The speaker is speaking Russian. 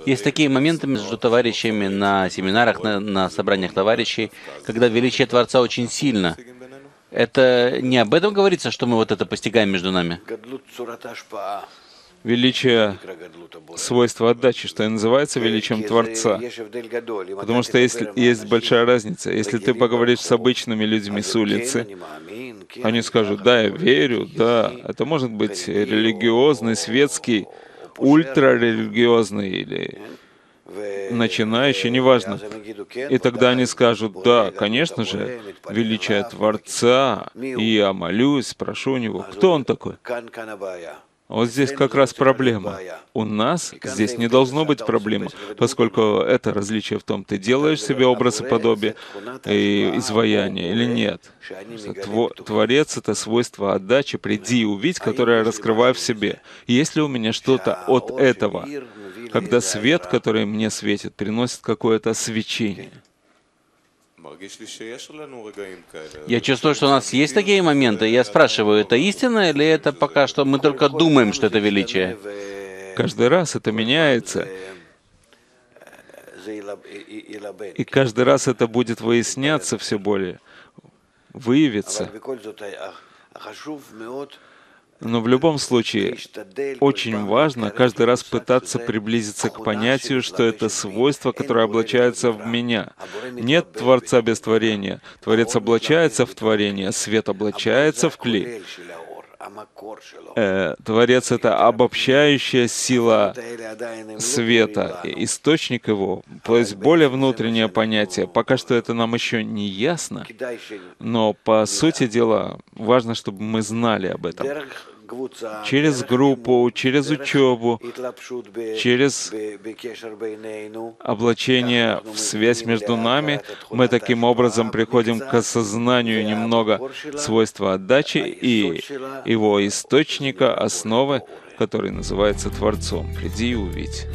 Есть такие моменты между товарищами на семинарах, на собраниях товарищей, когда величие Творца очень сильно. Это не об этом говорится, что мы вот это постигаем между нами? Величие свойства отдачи, что и называется величием Творца. Потому что есть большая разница. Если ты поговоришь с обычными людьми с улицы, они скажут: да, я верю, да. Это может быть религиозный, светский, ультрарелигиозный или начинающий, неважно. И тогда они скажут: да, конечно же, величие Творца, и я молюсь, прошу у Него. Кто Он такой? Вот здесь как раз проблема. У нас здесь не должно быть проблемы, поскольку это различие в том, ты делаешь себе образ и подобие и изваяние или нет. Творец — это свойство отдачи, приди и увидь, которое я раскрываю в себе. Есть ли у меня что-то от этого, когда свет, который мне светит, приносит какое-то свечение? Я чувствую, что у нас есть такие моменты. Я спрашиваю, это истина или это пока что мы только думаем, что это величие? Каждый раз это меняется, и каждый раз это будет выясняться все более, выявиться. Но в любом случае, очень важно каждый раз пытаться приблизиться к понятию, что это свойство, которое облачается в меня. Нет Творца без творения. Творец облачается в творение, свет облачается в клей. Творец — это обобщающая сила света, источник его, то есть более внутреннее понятие. Пока что это нам еще не ясно, но по сути дела важно, чтобы мы знали об этом. Через группу, через учебу, через облачение в связь между нами, мы таким образом приходим к осознанию немного свойства отдачи и его источника, основы, который называется Творцом. Приди и увидь.